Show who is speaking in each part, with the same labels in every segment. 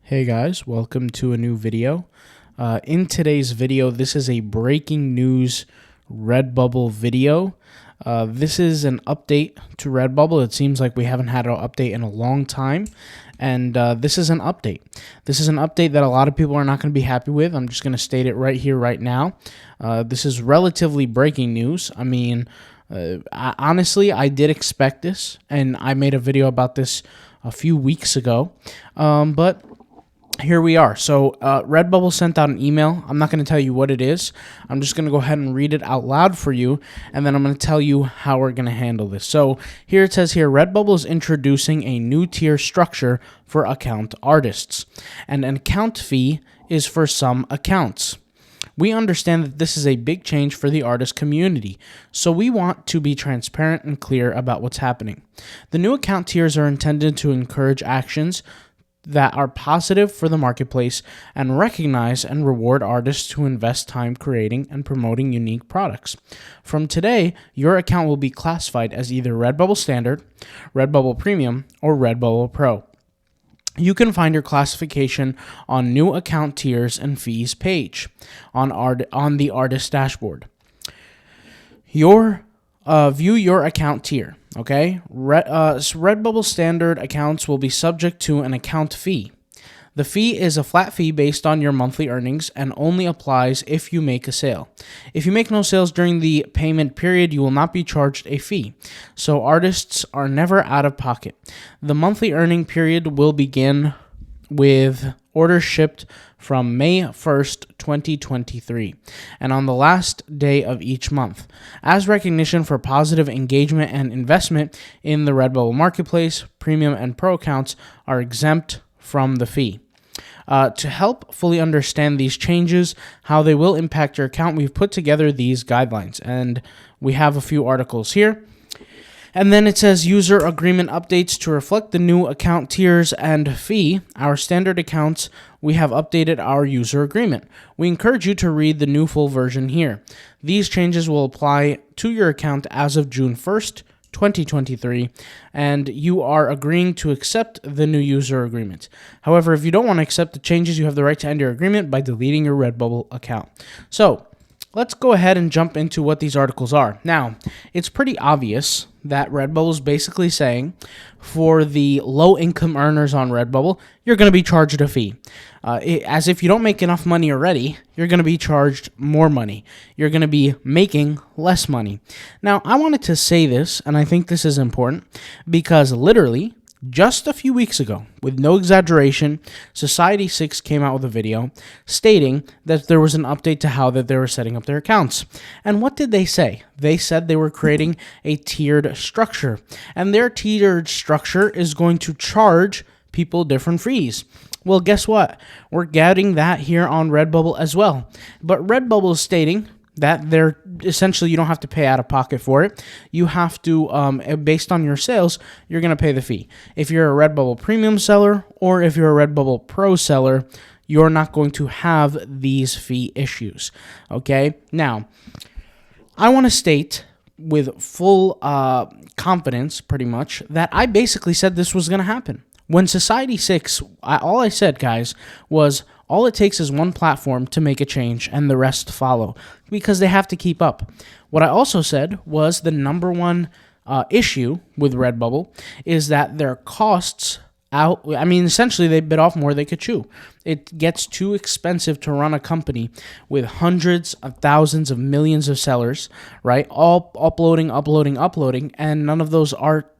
Speaker 1: Hey guys, welcome to a new video. In today's video, this is a breaking news Redbubble video. This is an update to Redbubble. It seems like we haven't had an update in a long time, and this is an update. This is an update that a lot of people are not going to be happy with. I'm just going to state it right here, right now. This is relatively breaking news. I mean, honestly, I did expect this, and I made a video about this a few weeks ago, but here we are. So Redbubble sent out an email. I'm not going to tell you what it is. I'm just going to go ahead and read it out loud for you, and then I'm going to tell you how we're going to handle this. So here it says here, Redbubble is introducing a new tier structure for account artists, and an account fee is for some accounts. We understand that this is a big change for the artist community, so we want to be transparent and clear about what's happening. The new account tiers are intended to encourage actions that are positive for the marketplace and recognize and reward artists who invest time creating and promoting unique products. From today, your account will be classified as either Redbubble Standard, Redbubble Premium, or Redbubble Pro. You can find your classification on new account tiers and fees page on the artist dashboard. View your account tier. Okay, Redbubble Standard accounts will be subject to an account fee. The fee is a flat fee based on your monthly earnings and only applies if you make a sale. If you make no sales during the payment period, you will not be charged a fee. So artists are never out of pocket. The monthly earning period will begin with orders shipped from May 1st, 2023, and on the last day of each month. As recognition for positive engagement and investment in the Redbubble marketplace, Premium and Pro accounts are exempt from the fee. To help fully understand these changes, how they will impact your account, we've put together these guidelines, and we have a few articles here. And then it says user agreement updates to reflect the new account tiers and fee. Our standard accounts, we have updated our user agreement. We encourage you to read the new full version here. These changes will apply to your account as of June 1st, 2023, and you are agreeing to accept the new user agreement. However, if you don't want to accept the changes, you have the right to end your agreement by deleting your Redbubble account. So let's go ahead and jump into what these articles are. Now, it's pretty obvious that Redbubble is basically saying for the low-income earners on Redbubble, you're going to be charged a fee. As if you don't make enough money already, you're going to be charged more money. You're going to be making less money. Now, I wanted to say this, and I think this is important, because literally just a few weeks ago, with no exaggeration, Society6 came out with a video stating that there was an update to how that they were setting up their accounts. And what did they say? They said they were creating a tiered structure, and their tiered structure is going to charge people different fees. Well, guess what? We're getting that here on Redbubble as well. But Redbubble is stating that they're essentially, you don't have to pay out of pocket for it. You have to, based on your sales, you're going to pay the fee. If you're a Redbubble Premium seller or if you're a Redbubble Pro seller, you're not going to have these fee issues. Okay? Now, I want to state with full confidence, pretty much, that I basically said this was going to happen. When Society6, all I said, guys, was all it takes is one platform to make a change and the rest follow because they have to keep up. What I also said was the number one issue with Redbubble is that their costs essentially they bit off more they could chew. It gets too expensive to run a company with hundreds of thousands of millions of sellers, right? All uploading, and none of those are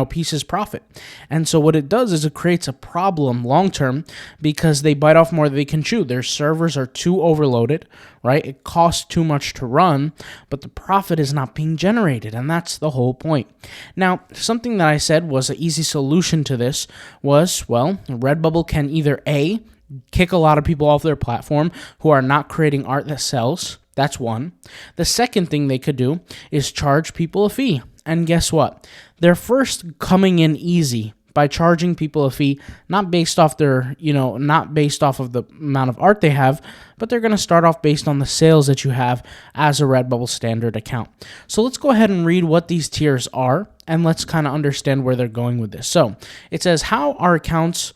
Speaker 1: pieces profit. And so what it does is it creates a problem long term because they bite off more than they can chew. Their servers are too overloaded, right? It costs too much to run, but the profit is not being generated, and that's the whole point. Now, something that I said was an easy solution to this was, well, Redbubble can either A, kick a lot of people off their platform who are not creating art that sells. That's one. The second thing they could do is charge people a fee. And guess what? They're first coming in easy by charging people a fee, not based off their, not based off of the amount of art they have, but they're going to start off based on the sales that you have as a Redbubble Standard account. So let's go ahead and read what these tiers are and let's kind of understand where they're going with this. So it says how accounts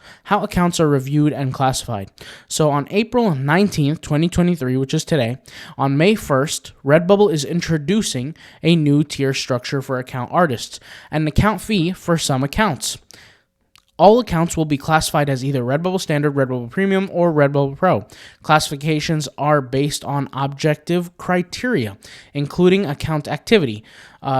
Speaker 1: are reviewed and classified. So on April 19th, 2023, which is today, on May 1st, Redbubble is introducing a new tier structure for account artists, and an account fee for some accounts. All accounts will be classified as either Redbubble Standard, Redbubble Premium, or Redbubble Pro. Classifications are based on objective criteria, including account activity,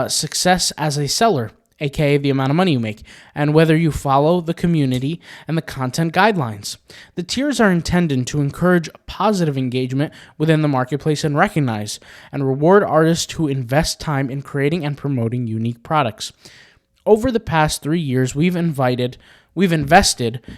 Speaker 1: success as a seller, aka the amount of money you make, and whether you follow the community and the content guidelines. The tiers are intended to encourage positive engagement within the marketplace and recognize and reward artists who invest time in creating and promoting unique products. Over the past 3 years, we've invested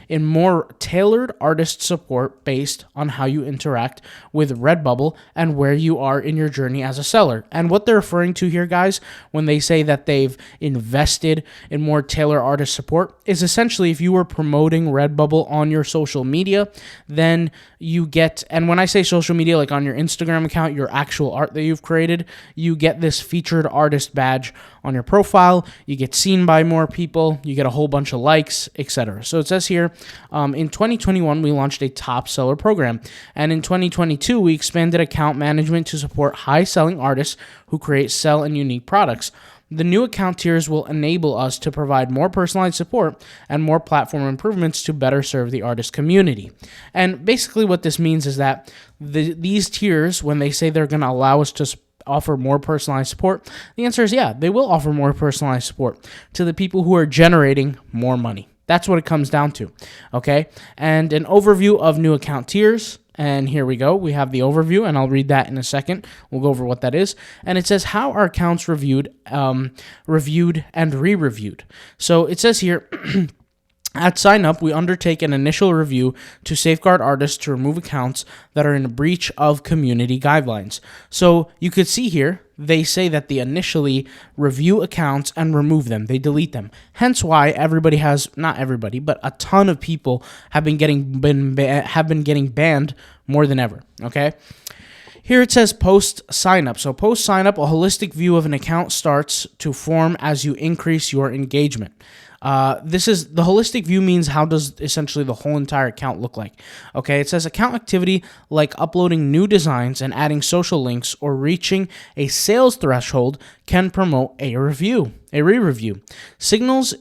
Speaker 1: in more tailored artist support based on how you interact with Redbubble and where you are in your journey as a seller. And what they're referring to here, guys, when they say that they've invested in more tailored artist support, is essentially if you were promoting Redbubble on your social media, then you get, and when I say social media, like on your Instagram account, your actual art that you've created, you get this featured artist badge on your profile, you get seen by more people, you get a whole bunch of likes, etc. So it says here, in 2021, we launched a top seller program, and in 2022, we expanded account management to support high-selling artists who create, sell, and unique products. The new account tiers will enable us to provide more personalized support and more platform improvements to better serve the artist community. And basically what this means is that these tiers, when they say they're going to allow us to offer more personalized support, the answer is yeah, they will offer more personalized support to the people who are generating more money. That's what it comes down to, okay? And an overview of new account tiers. And here we go. We have the overview, and I'll read that in a second. We'll go over what that is. And it says how are accounts reviewed and re-reviewed. So it says here, at sign up, we undertake an initial review to safeguard artists to remove accounts that are in breach of community guidelines. So you could see here, they say that they initially review accounts and remove them. They delete them. Hence why everybody has, not everybody, but a ton of people have been getting banned more than ever, okay? Here it says post sign up. So post sign up, a holistic view of an account starts to form as you increase your engagement. This is the holistic view means how does essentially the whole entire account look like? Okay, it says account activity like uploading new designs and adding social links or reaching a sales threshold can promote a re-review. Signals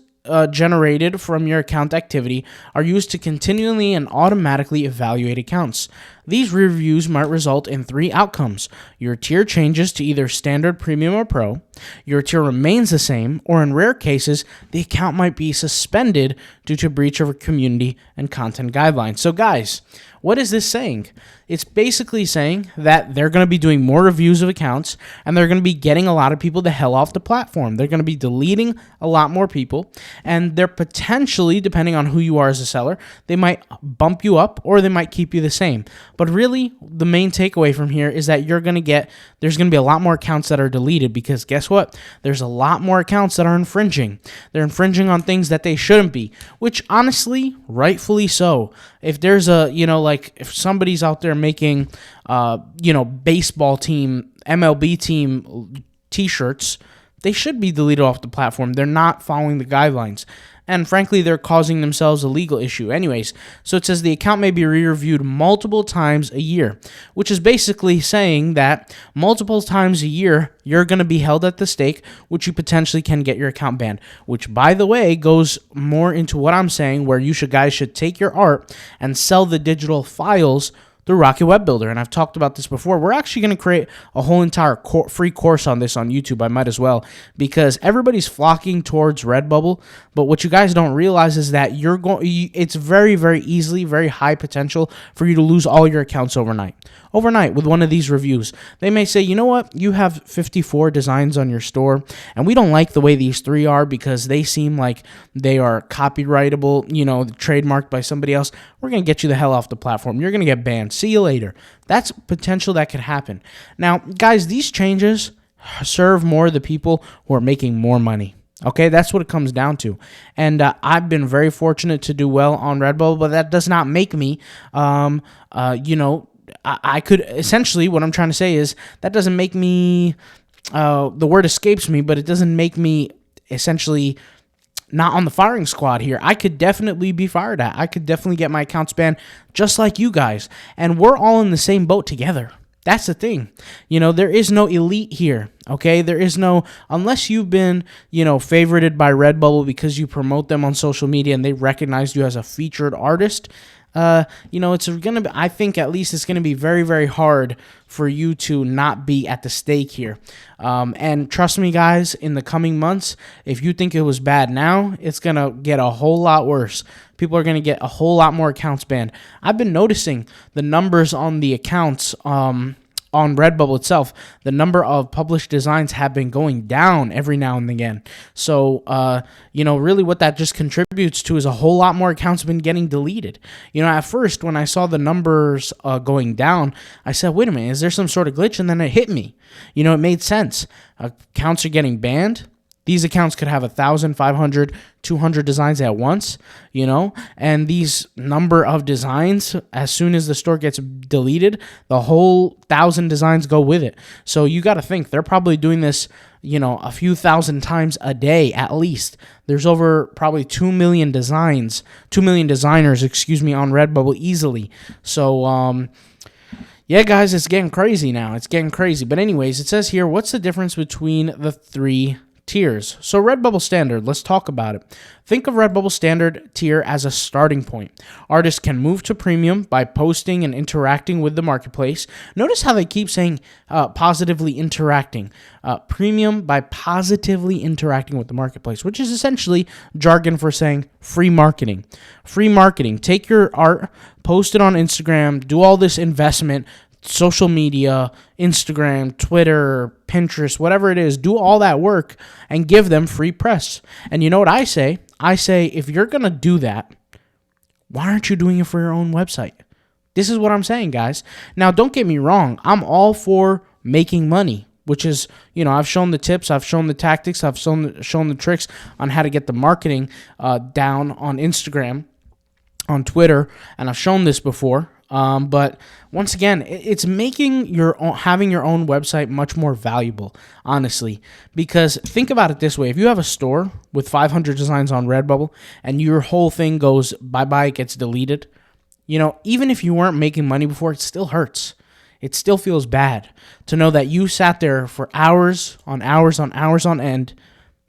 Speaker 1: generated from your account activity are used to continually and automatically evaluate accounts. These reviews might result in 3 outcomes. Your tier changes to either standard, premium, or pro. Your tier remains the same, or in rare cases, the account might be suspended due to breach of community and content guidelines. So guys, what is this saying? It's basically saying that they're going to be doing more reviews of accounts, and they're going to be getting a lot of people the hell off the platform. They're going to be deleting a lot more people, and they're potentially, depending on who you are as a seller, they might bump you up or they might keep you the same. But really, the main takeaway from here is that there's going to be a lot more accounts that are deleted because guess what? There's a lot more accounts that are infringing. They're infringing on things that they shouldn't be, which honestly, rightfully so. If there's if somebody's out there making, baseball team, MLB team t-shirts, they should be deleted off the platform. They're not following the guidelines. And frankly, they're causing themselves a legal issue. Anyways, so it says the account may be re-reviewed multiple times a year, which is basically saying that multiple times a year, you're going to be held at the stake, which you potentially can get your account banned, which, by the way, goes more into what I'm saying, where guys should take your art and sell the digital files through Rocket Web Builder. And I've talked about this before. We're actually going to create a whole entire free course on this on YouTube. I might as well, because everybody's flocking towards Redbubble. But what you guys don't realize is that it's very, very easily, very high potential for you to lose all your accounts overnight with one of these reviews. They may say, you know what, you have 54 designs on your store, and we don't like the way these 3 are because they seem like they are copyrightable, trademarked by somebody else. We're going to get you the hell off the platform. You're going to get banned. See you later. That's potential that could happen. Now, guys, these changes serve more the people who are making more money. Okay, that's what it comes down to. And I've been very fortunate to do well on Redbubble, but that does not make me, I could essentially, what I'm trying to say is that doesn't make me, the word escapes me, but it doesn't make me essentially not on the firing squad here. I could definitely be fired at. I could definitely get my accounts banned just like you guys. And we're all in the same boat together. That's the thing. There is no elite here, okay? There is no, unless you've been, favorited by Redbubble because you promote them on social media and they recognize you as a featured artist, it's going to be, I think at least it's going to be very, very hard for you to not be at the stake here. And trust me, guys, in the coming months, if you think it was bad now, it's going to get a whole lot worse. People are going to get a whole lot more accounts banned. I've been noticing the numbers on the accounts, on Redbubble itself, the number of published designs have been going down every now and again. So, really what that just contributes to is a whole lot more accounts been getting deleted. At first, when I saw the numbers going down, I said, wait a minute, is there some sort of glitch? And then it hit me. It made sense. Accounts are getting banned. These accounts could have 1,000, 500, 200 designs at once, and these number of designs, as soon as the store gets deleted, the whole 1,000 designs go with it. So you got to think they're probably doing this, a few thousand times a day at least. There's over probably 2 million designers, on Redbubble easily. So, yeah, guys, it's getting crazy now. It's getting crazy. But anyways, it says here, what's the difference between the three tiers? So Redbubble Standard, let's talk about it. Think of Redbubble Standard tier as a starting point. Artists can move to Premium by posting and interacting with the marketplace. Notice how they keep saying positively interacting. Premium by positively interacting with the marketplace, which is essentially jargon for saying free marketing. Free marketing. Take your art, post it on Instagram, do all this investment, social media, Instagram, Twitter, Pinterest, whatever it is, do all that work and give them free press. And you know what I say? I say, if you're going to do that, why aren't you doing it for your own website? This is what I'm saying, guys. Now, don't get me wrong. I'm all for making money, which is, I've shown the tips, I've shown the tactics, I've shown the tricks on how to get the marketing down on Instagram, on Twitter, and I've shown this before. But once again, it's making having your own website much more valuable, honestly, because think about it this way. If you have a store with 500 designs on Redbubble and your whole thing goes bye-bye, it gets deleted, even if you weren't making money before, it still hurts. It still feels bad to know that you sat there for hours on hours on hours on end,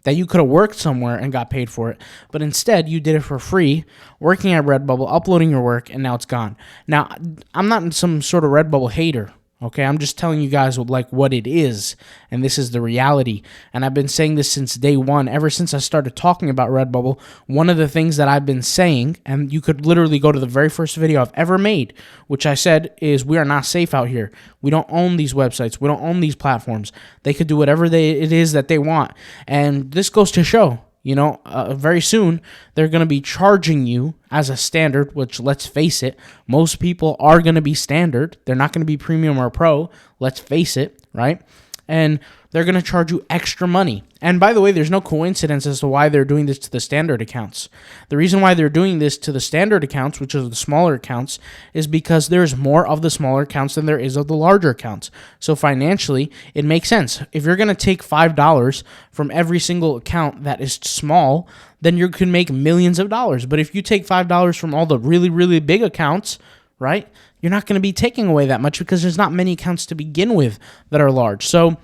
Speaker 1: that you could have worked somewhere and got paid for it, but instead you did it for free, working at Redbubble, uploading your work, and now it's gone. Now, I'm not some sort of Redbubble hater, okay? I'm just telling you guys what it is, and this is the reality. And I've been saying this since day one, ever since I started talking about Redbubble. One of the things that I've been saying, and you could literally go to the very first video I've ever made, which I said is we are not safe out here. We don't own these websites. We don't own these platforms. They could do whatever it is that they want. And this goes to show, very soon they're going to be charging you as a standard, which, let's face it, most people are going to be standard. They're not going to be premium or pro. Let's face it, right? And they're going to charge you extra money. And by the way, there's no coincidence as to why they're doing this to the standard accounts. The reason why they're doing this to the standard accounts, which are the smaller accounts, is because there's more of the smaller accounts than there is of the larger accounts. So financially, it makes sense. If you're going to take $5 from every single account that is small, then you can make millions of dollars. But if you take $5 from all the really, really big accounts, right, you're not going to be taking away that much because there's not many accounts to begin with that are large. So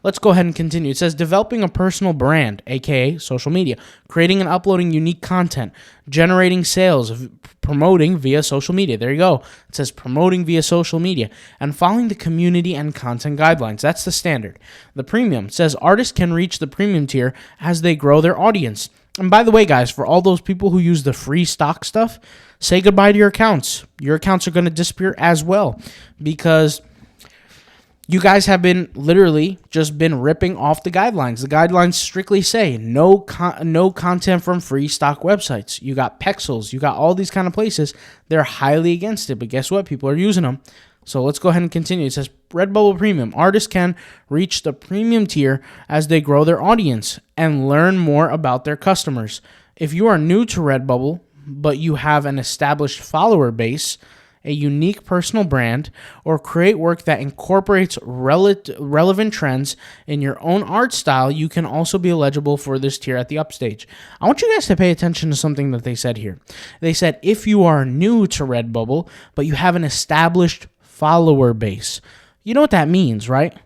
Speaker 1: let's go ahead and continue. It says developing a personal brand, aka social media, creating and uploading unique content, generating sales, promoting via social media. There you go. It says promoting via social media and following the community and content guidelines. That's the standard. The premium says artists can reach the premium tier as they grow their audience. And by the way, guys, for all those people who use the free stock stuff, say goodbye to your accounts. Your accounts are going to disappear as well because you guys have been literally just been ripping off the guidelines. The guidelines strictly say no content from free stock websites. You got Pexels, you got all these kind of places. They're highly against it, but guess what? People are using them. So let's go ahead and continue. It says Redbubble Premium. Artists can reach the premium tier as they grow their audience and learn more about their customers. If you are new to Redbubble, but you have an established follower base a unique personal brand, or create work that incorporates relevant trends in your own art style, you can also be eligible for this tier at the upstage. I want you guys to pay attention to something that they said here. They said if you are new to Redbubble, but you have an established follower base. You know what that means, right?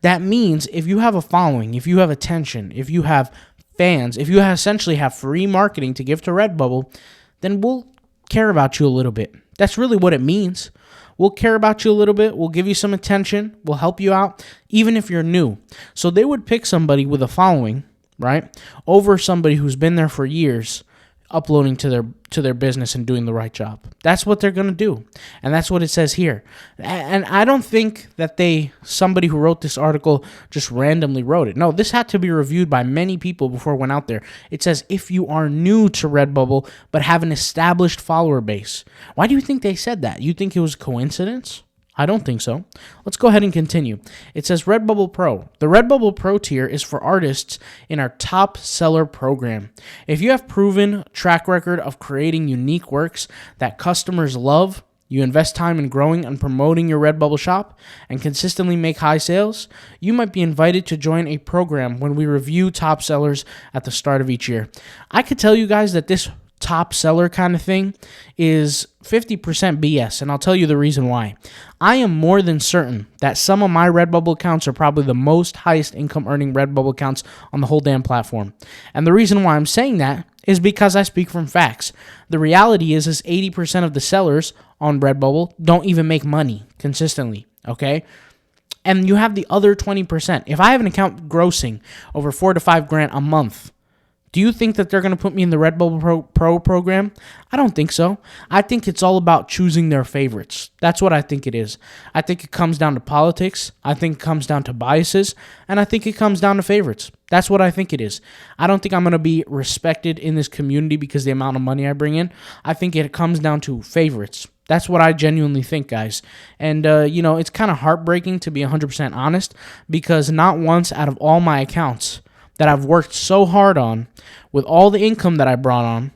Speaker 1: That means if you have a following, if you have attention, if you have fans, if you essentially have free marketing to give to Redbubble, then we'll care about you a little bit. That's really what it means. We'll care about you a little bit. We'll give you some attention. We'll help you out, even if you're new. So they would pick somebody with a following, right, over somebody who's been there for years, uploading to their business and doing the right job. That's what they're going to do. And that's what it says here. And I don't think that somebody who wrote this article just randomly wrote it. No, this had to be reviewed by many people before it went out there. It says if you are new to Redbubble but have an established follower base. Why do you think they said that? You think it was coincidence? I don't think so. Let's go ahead and continue. It says Redbubble Pro. The Redbubble Pro tier is for artists in our top seller program. If you have proven track record of creating unique works that customers love, you invest time in growing and promoting your Redbubble shop, and consistently make high sales, you might be invited to join a program when we review top sellers at the start of each year. I could tell you guys that this top seller kind of thing is 50% BS, and I'll tell you the reason why. I am more than certain that some of my Redbubble accounts are probably the most highest income earning Redbubble accounts on the whole damn platform. And the reason why I'm saying that is because I speak from facts. The reality is 80% of the sellers on Redbubble don't even make money consistently, okay? And you have the other 20%. If I have an account grossing over $4,000 to $5,000 a month, do you think that they're going to put me in the Redbubble Pro program? I don't think so. I think it's all about choosing their favorites. That's what I think it is. I think it comes down to politics. I think it comes down to biases. And I think it comes down to favorites. That's what I think it is. I don't think I'm going to be respected in this community because of the amount of money I bring in. I think it comes down to favorites. That's what I genuinely think, guys. And, it's kind of heartbreaking to be 100% honest, because not once out of all my accounts that I've worked so hard on, with all the income that I brought on,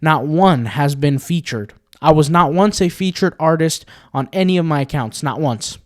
Speaker 1: not one has been featured. I was not once a featured artist on any of my accounts, not once.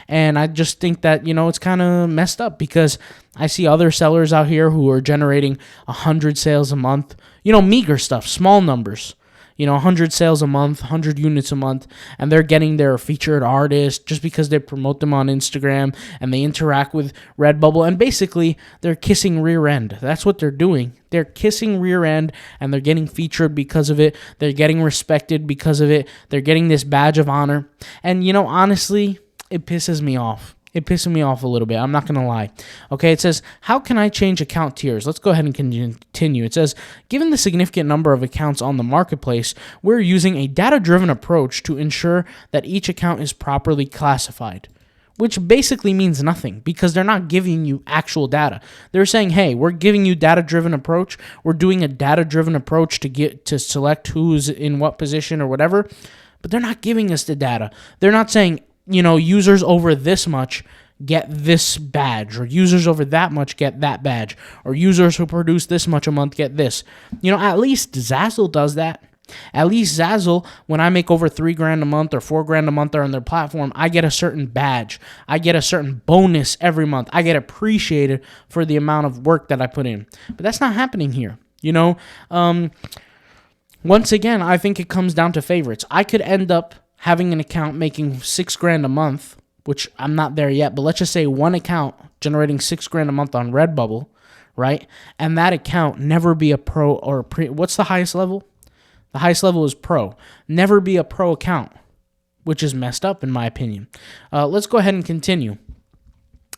Speaker 1: And I just think that, it's kind of messed up, because I see other sellers out here who are generating 100 sales a month, meager stuff, small numbers. 100 sales a month, 100 units a month, and they're getting their featured artist just because they promote them on Instagram and they interact with Redbubble, and basically they're kissing rear end. That's what they're doing. They're kissing rear end, and they're getting featured because of it. They're getting respected because of it. They're getting this badge of honor. And, honestly, it pisses me off. It pisses me off a little bit. I'm not going to lie. Okay, it says, how can I change account tiers? Let's go ahead and continue. It says, given the significant number of accounts on the marketplace, we're using a data-driven approach to ensure that each account is properly classified. Which basically means nothing, because they're not giving you actual data. They're saying, hey, we're giving you data-driven approach. We're doing a data-driven approach to select who's in what position or whatever. But they're not giving us the data. They're not saying, users over this much get this badge, or users over that much get that badge, or users who produce this much a month get this. At least Zazzle does that. At least Zazzle, when I make over $3,000 a month or $4,000 a month on their platform, I get a certain badge. I get a certain bonus every month. I get appreciated for the amount of work that I put in. But that's not happening here. Once again, I think it comes down to favorites. I could end up having an account making $6,000 a month, which I'm not there yet, but let's just say one account generating $6,000 a month on Redbubble, right? And that account never be a pro or a pre. What's the highest level? The highest level is pro. Never be a pro account, which is messed up in my opinion. Let's go ahead and continue.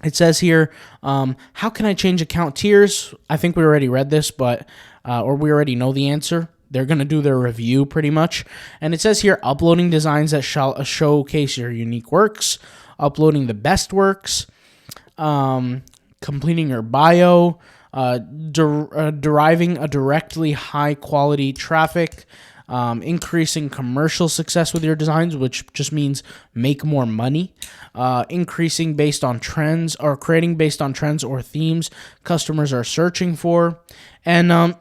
Speaker 1: It says here, how can I change account tiers? I think we already read this, or we already know the answer. They're going to do their review pretty much. And it says here, uploading designs that shall showcase your unique works, uploading the best works, completing your bio, deriving a directly high quality traffic, increasing commercial success with your designs, which just means make more money, increasing based on trends, or creating based on trends or themes customers are searching for. And,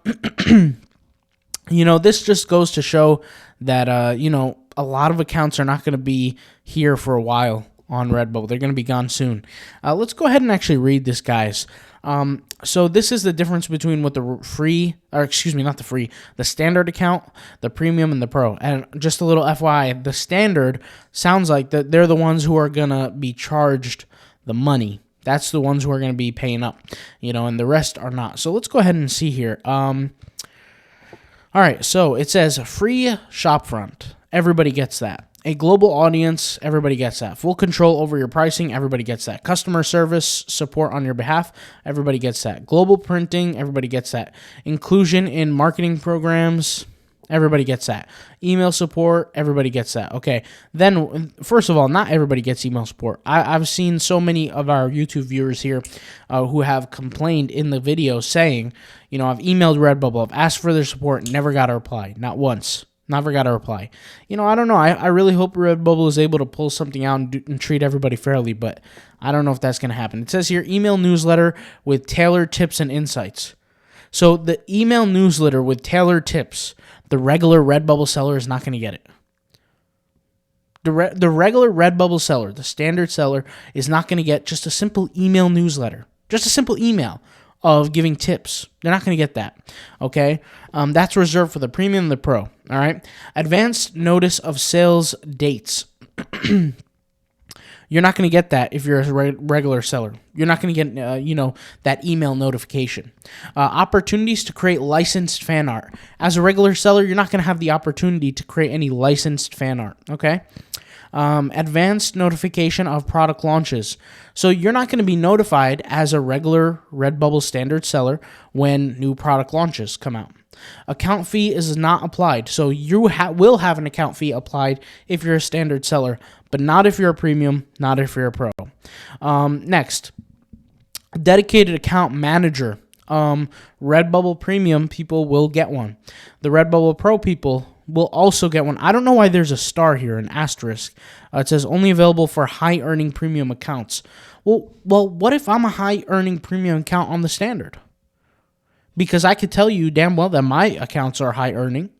Speaker 1: this just goes to show that, a lot of accounts are not going to be here for a while on Redbubble. They're going to be gone soon. Let's go ahead and actually read this, guys. So this is the difference between what the standard account, the premium, and the pro. And just a little FYI, the standard sounds like that they're the ones who are going to be charged the money. That's the ones who are going to be paying up, and the rest are not. So let's go ahead and see here. All right, so it says free shopfront. Everybody gets that. A global audience, everybody gets that. Full control over your pricing, everybody gets that. Customer service support on your behalf, everybody gets that. Global printing, everybody gets that. Inclusion in marketing programs, everybody gets that. Email support, everybody gets that. Okay, then first of all, not everybody gets email support. I've seen so many of our YouTube viewers here who have complained in the video saying, I've emailed Redbubble, I've asked for their support, never got a reply, not once. Never got a reply. I don't know. I really hope Redbubble is able to pull something out and treat everybody fairly, but I don't know if that's going to happen. It says here, email newsletter with tailored tips and insights. So the email newsletter with tailored tips, the regular Redbubble seller is not going to get it. The regular Redbubble seller, the standard seller, is not going to get just a simple email newsletter. Just a simple email of giving tips. They're not going to get that, okay? That's reserved for the premium and the pro, all right? Advanced notice of sales dates. You're not going to get that if you're a regular seller. You're not going to get, that email notification. Opportunities to create licensed fan art. As a regular seller, you're not going to have the opportunity to create any licensed fan art, okay? Advanced notification of product launches. So you're not going to be notified as a regular Redbubble standard seller when new product launches come out. Account fee is not applied. So you will have an account fee applied if you're a standard seller, but not if you're a premium, not if you're a pro. Next, dedicated account manager. Redbubble Premium people will get one. The Redbubble Pro people will also get one. I don't know why there's a star here, an asterisk. It says only available for high-earning premium accounts. Well, what if I'm a high-earning premium account on the standard? Because I could tell you damn well that my accounts are high-earning.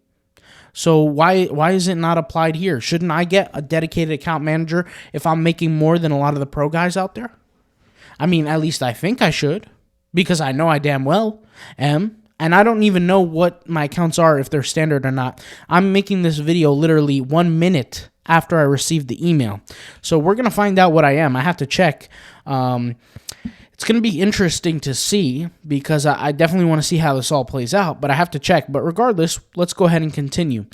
Speaker 1: So why is it not applied here? Shouldn't I get a dedicated account manager if I'm making more than a lot of the pro guys out there? I mean, at least I think I should, because I know I damn well am. And I don't even know what my accounts are, if they're standard or not. I'm making this video literally 1 minute after I received the email. So we're going to find out what I am. I have to check. It's going to be interesting to see, because I definitely want to see how this all plays out, but I have to check. But regardless, let's go ahead and continue.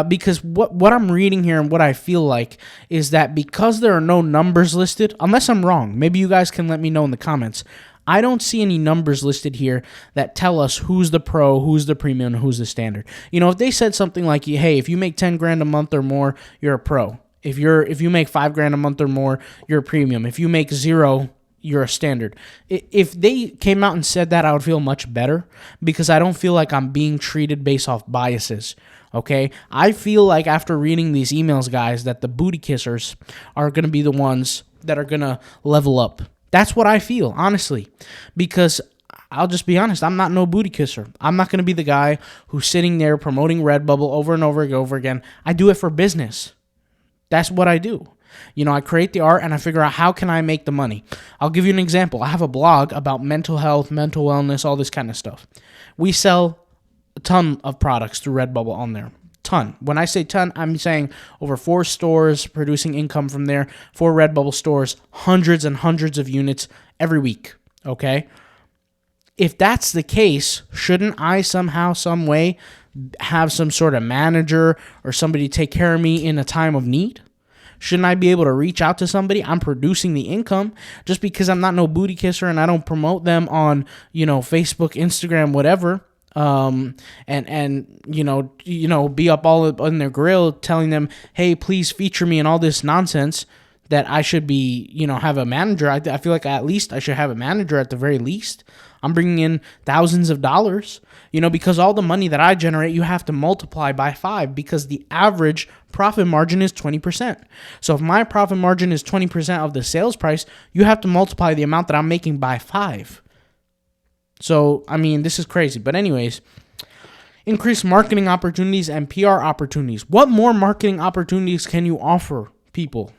Speaker 1: Because what I'm reading here and what I feel like is that because there are no numbers listed, unless I'm wrong, maybe you guys can let me know in the comments, I don't see any numbers listed here that tell us who's the pro, who's the premium, and who's the standard. If they said something like, hey, if you make 10 grand a month or more, you're a pro. If you make 5 grand a month or more, you're a premium. If you make 0, you're a standard. If they came out and said that, I would feel much better, because I don't feel like I'm being treated based off biases. Okay? I feel like after reading these emails, guys, that the booty kissers are going to be the ones that are going to level up. That's what I feel, honestly, because I'll just be honest, I'm not no booty kisser. I'm not going to be the guy who's sitting there promoting Redbubble over and over again. I do it for business. That's what I do. I create the art and I figure out how can I make the money. I'll give you an example. I have a blog about mental health, mental wellness, all this kind of stuff. We sell a ton of products through Redbubble on there. Ton. When I say ton, I'm saying over 4 stores producing income from there, 4 Redbubble stores, hundreds and hundreds of units every week, okay? If that's the case, shouldn't I somehow, some way have some sort of manager or somebody take care of me in a time of need? Shouldn't I be able to reach out to somebody? I'm producing the income. Just because I'm not no booty kisser and I don't promote them on, Facebook, Instagram, whatever, and be up all in their grill telling them, hey, please feature me and all this nonsense, that I should be, have a manager. I feel like at least I should have a manager at the very least. I'm bringing in thousands of dollars, because all the money that I generate, you have to multiply by 5, because the average profit margin is 20%. So if my profit margin is 20% of the sales price, you have to multiply the amount that I'm making by 5. So, this is crazy. But anyways, Increase marketing opportunities and PR opportunities. What more marketing opportunities can you offer people?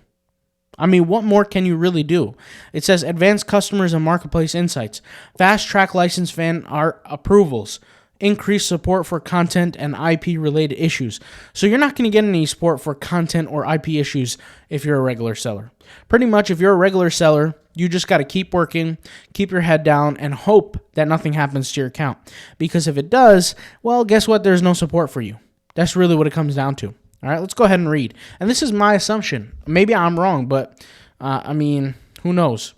Speaker 1: I mean, what more can you really do? It says advanced customers and marketplace insights, fast track license fan art approvals, increase support for content and IP related issues. So you're not going to get any support for content or IP issues if you're a regular seller. Pretty much if you're a regular seller, you just got to keep working, keep your head down, and hope that nothing happens to your account. Because if it does, well, guess what? There's no support for you. That's really what it comes down to. All right, let's go ahead and read. And this is my assumption. Maybe I'm wrong, but I mean, who knows?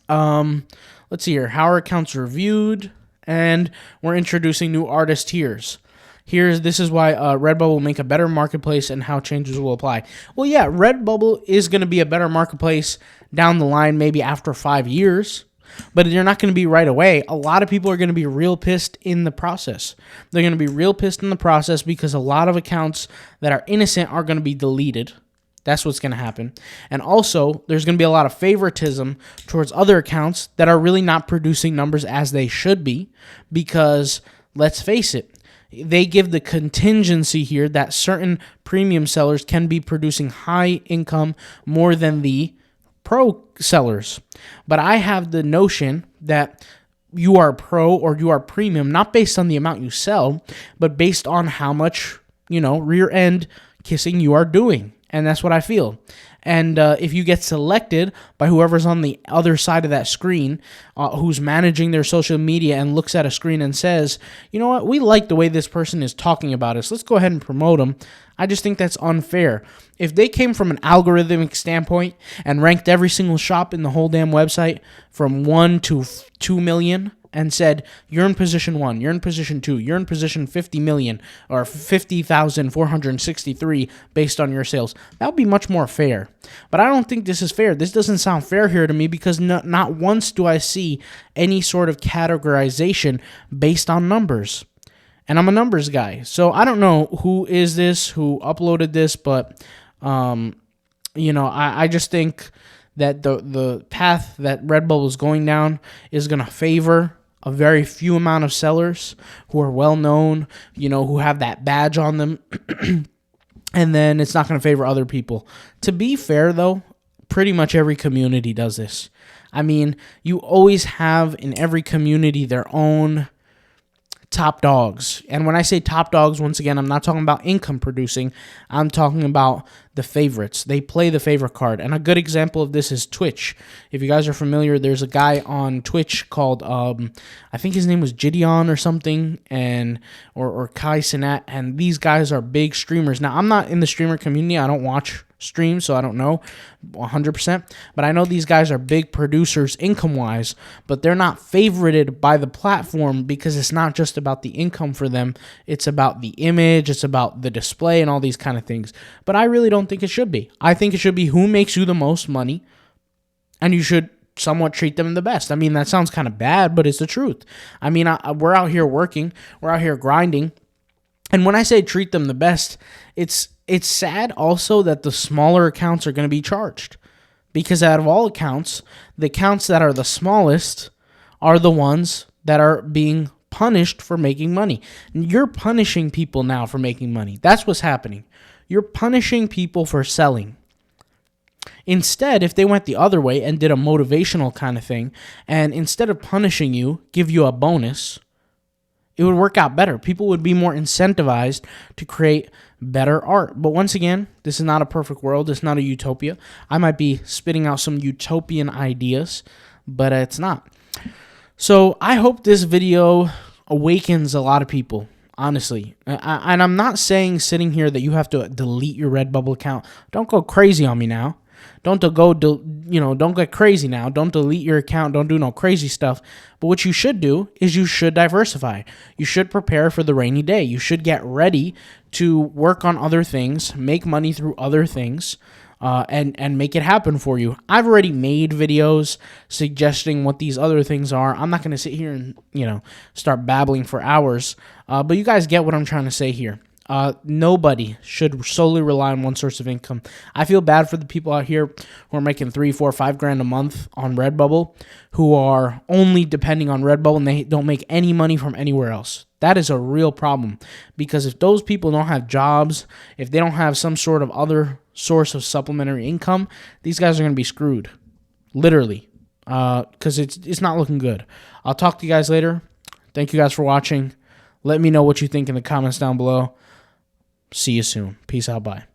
Speaker 1: Let's see here. How are accounts reviewed? And we're introducing new artist tiers. This is why Redbubble will make a better marketplace and how changes will apply. Well, yeah, Redbubble is going to be a better marketplace down the line, maybe after 5 years. But you're not going to be right away. A lot of people are going to be real pissed in the process. They're going to be real pissed in the process because a lot of accounts that are innocent are going to be deleted. That's what's going to happen. And also, there's going to be a lot of favoritism towards other accounts that are really not producing numbers as they should be because, let's face it, they give the contingency here that certain premium sellers can be producing high income more than the pro sellers. But I have the notion that you are pro or you are premium, not based on the amount you sell, but based on how much, rear end kissing you are doing. And that's what I feel. And if you get selected by whoever's on the other side of that screen, who's managing their social media and looks at a screen and says, you know what, we like the way this person is talking about us. Let's go ahead and promote them. I just think that's unfair. If they came from an algorithmic standpoint and ranked every single shop in the whole damn website from 1 to 2 million and said, you're in position 1, you're in position 2, you're in position 50 million or 50,463 based on your sales, that would be much more fair. But I don't think this is fair. This doesn't sound fair here to me because not once do I see any sort of categorization based on numbers. And I'm a numbers guy. So I don't know who is this, who uploaded this, but I just think that the path that Redbubble is going down is going to favor a very few amount of sellers who are well known, who have that badge on them, and then it's not going to favor other people. To be fair, though, pretty much every community does this. I mean, you always have in every community their own top dogs. And when I say top dogs, once again, I'm not talking about income producing. I'm talking about the favorites. They play the favorite card. And a good example of this is Twitch. If you guys are familiar, there's a guy on Twitch called, I think his name was Gideon or something, or Kai Sinat. And these guys are big streamers. Now, I'm not in the streamer community. I don't watch stream, so I don't know 100%, but I know these guys are big producers income-wise, but they're not favorited by the platform because it's not just about the income for them, it's about the image, it's about the display and all these kind of things. But I really don't think it should be. I think it should be who makes you the most money, and you should somewhat treat them the best. I mean, that sounds kind of bad, but it's the truth. I mean, we're out here working, we're out here grinding, and when I say treat them the best, it's sad also that the smaller accounts are going to be charged because out of all accounts, the accounts that are the smallest are the ones that are being punished for making money. You're punishing people now for making money. That's what's happening. You're punishing people for selling. Instead, if they went the other way and did a motivational kind of thing, and instead of punishing you, give you a bonus, it would work out better. People would be more incentivized to create better art. But once again, this is not a perfect world. It's not a utopia. I might be spitting out some utopian ideas, but it's not. So I hope this video awakens a lot of people, honestly. And I'm not saying sitting here that you have to delete your Redbubble account. Don't go crazy on me now. Don't get crazy now. Don't delete your account. Don't do no crazy stuff. But what you should do is you should diversify. You should prepare for the rainy day. You should get ready to work on other things, make money through other things, and make it happen for you. I've already made videos suggesting what these other things are. I'm not going to sit here and start babbling for hours. But you guys get what I'm trying to say here. Nobody should solely rely on one source of income. I feel bad for the people out here who are making 3, 4, 5 grand a month on Redbubble, who are only depending on Redbubble and they don't make any money from anywhere else. That is a real problem, because if those people don't have jobs, if they don't have some sort of other source of supplementary income, these guys are going to be screwed, literally, because it's not looking good. I'll talk to you guys later. Thank you guys for watching. Let me know what you think in the comments down below. See you soon. Peace out. Bye.